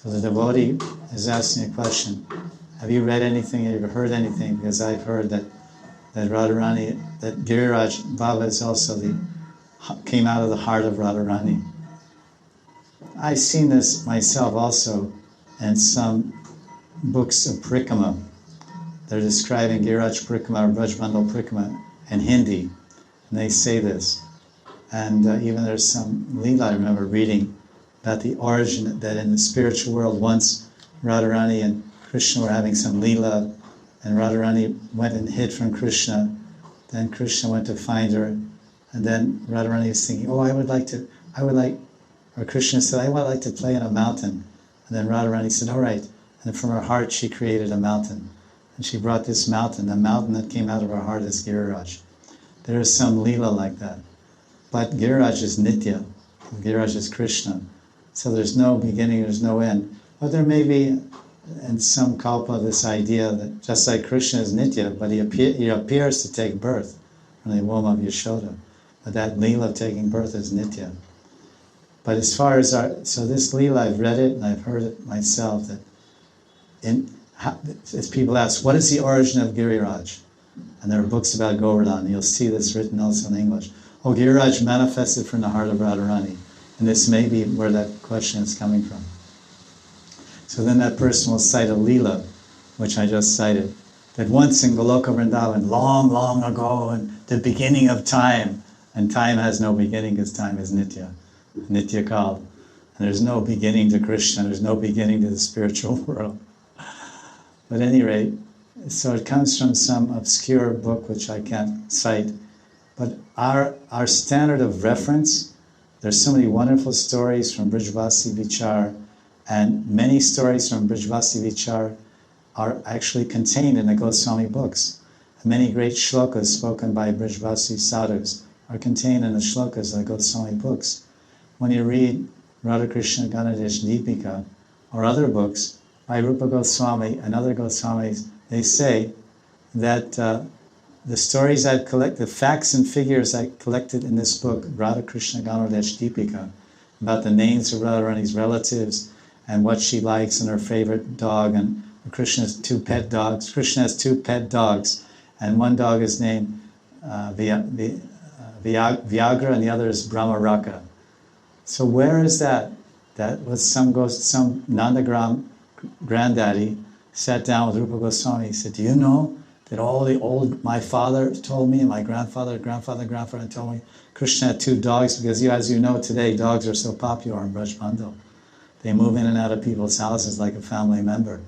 So the devotee is asking a question. Have you read anything? Have you heard anything? Because I've heard that Radharani, that Giriraj Baba is also came out of the heart of Radharani. I've seen this myself also in some books of Parikama. They're describing Giriraj Parikama or Brajmandal Parikama in Hindi, and they say this. And even there's some Leela I remember reading about the origin, that in the spiritual world once Radharani and Krishna were having some Leela, and Radharani went and hid from Krishna. Then Krishna went to find her, and then Radharani was thinking, oh, or Krishna said, I would like to play in a mountain. And then Radharani said, all right. And from her heart she created a mountain. And she brought this mountain. The mountain that came out of her heart is Giriraj. There is some Leela like that. But Giriraj is Nitya. Giriraj is Krishna. So there's no beginning, there's no end. But there may be in some kalpa this idea that just like Krishna is Nitya, but he appears to take birth from the womb of Yashoda. But that Leela of taking birth is Nitya. But as far as so this Leela, I've read it and I've heard it myself, that as people ask, what is the origin of Giriraj? And there are books about Govardhan. You'll see this written also in English. Oh, Giriraj manifested from the heart of Radharani. And this may be where that question is coming from. So then that person will cite a Leela, which I just cited, that once in Goloka Vrindavan, long, long ago, in the beginning of time, and time has no beginning because time is Nitya, Nitya Kal. And there's no beginning to Krishna, there's no beginning to the spiritual world. But at any rate, so it comes from some obscure book which I can't cite. But our standard of reference, there's so many wonderful stories from Brijvasi Vichar, and many stories from Brijvasi Vichar are actually contained in the Goswami books. And many great shlokas spoken by Brijvasi sadhus are contained in the shlokas of the Goswami books. When you read Radhakrishna Ganadesh Deepika or other books by Rupa Goswami and other Goswamis, they say that the stories I've collected, the facts and figures I collected in this book, Radhakrishna Ganadesh Deepika, about the names of Radharani's relatives and what she likes and her favorite dog, and Krishna has two pet dogs. Krishna has two pet dogs, and one dog is named Vyagra and the other is Brahmaraka. So where is that? That was some Nandagram granddaddy sat down with Rupa Goswami. He said, do you know that my father told me, and my grandfather told me, Krishna had two dogs, because as you know today, dogs are so popular in Braj Mandal. They move in and out of people's houses like a family member.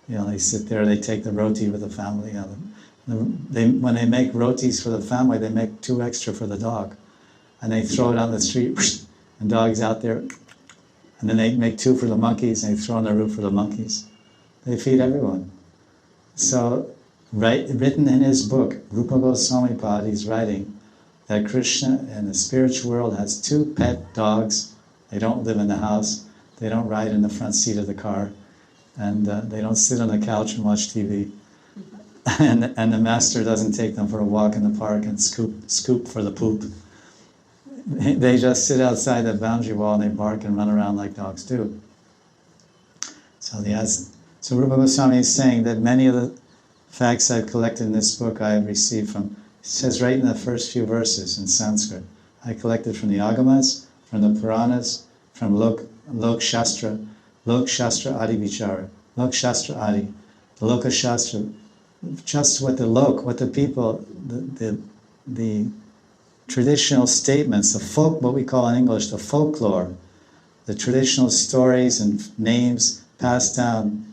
They sit there, they take the roti with the family. When they make rotis for the family, they make 2 extra for the dog. And they throw it on the street, and dog's out there. And then they make 2 for the monkeys, and they throw on the roof for the monkeys. They feed everyone. So, written in his book, Rupa Goswami Pad, he's writing that Krishna in the spiritual world has 2 pet dogs. They don't live in the house. They don't ride in the front seat of the car. And they don't sit on the couch and watch TV. And the master doesn't take them for a walk in the park and scoop for the poop. They just sit outside the boundary wall and they bark and run around like dogs do. So Rupa Goswami is saying that many of the facts I've collected in this book I have received from, it says right in the first few verses in Sanskrit, I collected from the Agamas, from the Puranas, from Lok Shastra Adi Vichara, Lok Shastra Adi, the Loka Shastra, just what the people, the traditional statements, what we call in English the folklore, the traditional stories and names passed down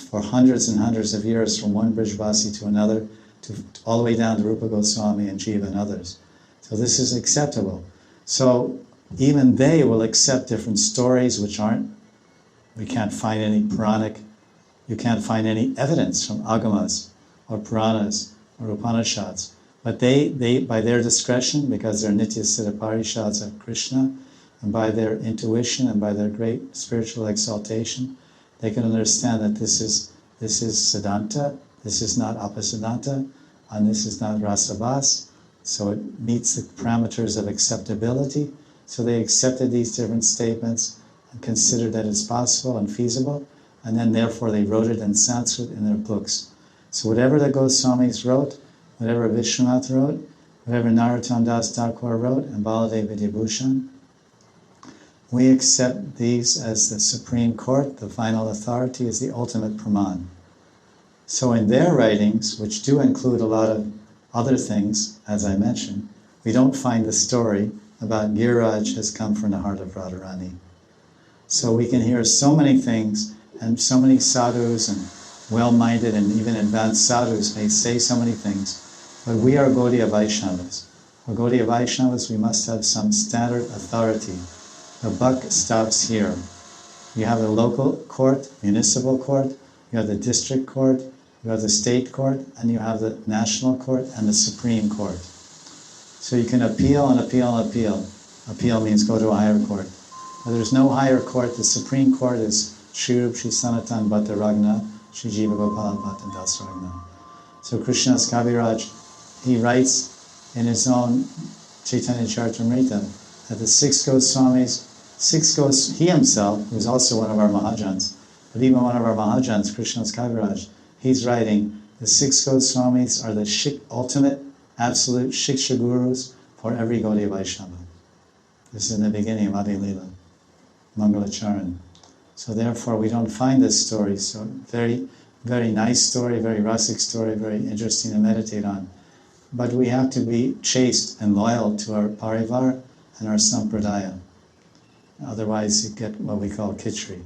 for hundreds and hundreds of years from one Brijvasi to another, all the way down to Rupa Goswami and Jiva and others. So this is acceptable. So even they will accept different stories we can't find any Puranic, you can't find any evidence from Agamas or Puranas or Upanishads. But they by their discretion, because they're Nitya Siddha Parishads of Krishna, and by their intuition and by their great spiritual exaltation, they can understand that this is Siddhanta, this is not Apasiddhanta, and this is not Rasabhas, so it meets the parameters of acceptability. So they accepted these different statements, and considered that it's possible and feasible, and then therefore they wrote it in Sanskrit in their books. So whatever the Goswamis wrote, whatever Vishwanath wrote, whatever Narottam Das Thakur wrote, and Baladev Vidyabhushan, we accept these as the Supreme Court, the final authority, as the ultimate praman. So in their writings, which do include a lot of other things, as I mentioned, we don't find the story about Giriraj has come from the heart of Radharani. So we can hear so many things, and so many sadhus and well-minded and even advanced sadhus may say so many things, but we are Gaudiya Vaishnavas. For Gaudiya Vaishnavas, we must have some standard authority. The buck stops here. You have the local court, municipal court, you have the district court, you have the state court, and you have the national court and the Supreme Court. So you can appeal and appeal and appeal. Appeal means go to a higher court. But there's no higher court. The Supreme Court is Shri Rup, Shri Sanatan Bhatta Ragna, Shri Jiva Gopal Bhatta Das Ragna. So Krishna's Kaviraj, he writes in his own Chaitanya Charitamrita that the six Goswamis, he himself, who's also one of our Mahajans, but even one of our Mahajans, Krishna's Kaviraj, he's writing, the six Goswamis are the ultimate, absolute Shiksha Gurus for every Gaudiya Vaishnava. This is in the beginning of Adi Lila, Mangalacharan. So therefore we don't find this story, so very, very nice story, very rasic story, very interesting to meditate on. But we have to be chaste and loyal to our parivar and our sampradaya. Otherwise you get what we call kitchery.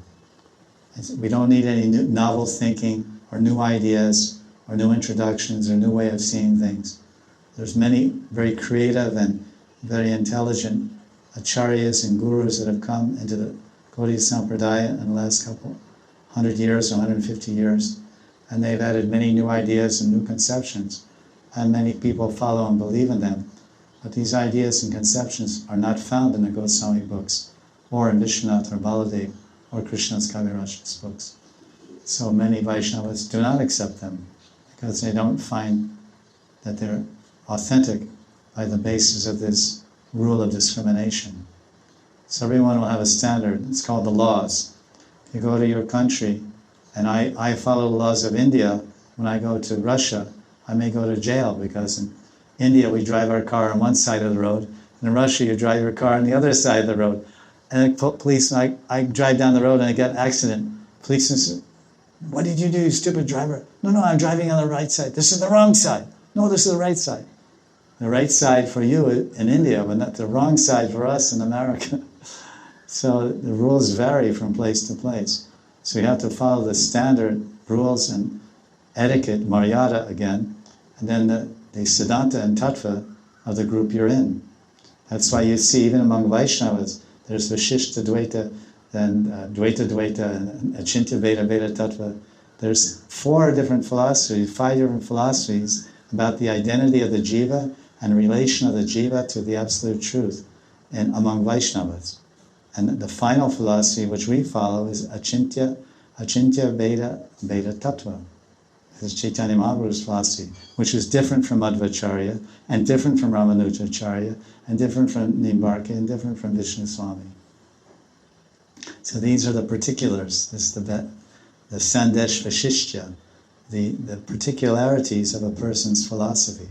We don't need any novel thinking or new ideas or new introductions or new way of seeing things. There's many very creative and very intelligent acharyas and gurus that have come into the Gaudiya Sampradaya in the last couple 100 years or 150 years, and they've added many new ideas and new conceptions, and many people follow and believe in them. But these ideas and conceptions are not found in the Goswami books, or in Vishwanath or Baladev or Krishna's Kaviraj's books. So many Vaishnavas do not accept them because they don't find that they're authentic by the basis of this rule of discrimination. So everyone will have a standard. It's called the laws. You go to your country, and I follow the laws of India. When I go to Russia, I may go to jail because in India we drive our car on one side of the road, and in Russia you drive your car on the other side of the road. And the police, I drive down the road and I get an accident. Policeman says, "What did you do, you stupid driver?" No, I'm driving on the right side. This is the wrong side. No, this is the right side. The right side for you in India, but not the wrong side for us in America. So the rules vary from place to place. So you have to follow the standard rules and etiquette, maryada again, and then the siddhanta and tattva of the group you're in. That's why you see even among Vaishnavas, there's Vishishta Dvaita, then Dvaita Dvaita, and Achintya Veda, Veda Tattva. There's 4 different philosophies, 5 different philosophies about the identity of the jiva and relation of the jiva to the absolute truth among Vaishnavas. And the final philosophy which we follow is Achintya Veda, Veda Tattva. This is Chaitanya Mahaprabhu's philosophy, which is different from Madhvacharya, and different from Ramanujacharya, and different from Nimbarka, and different from Vishnu Swami. So these are the particulars. This is the Sandesh Vashishya, the particularities of a person's philosophy.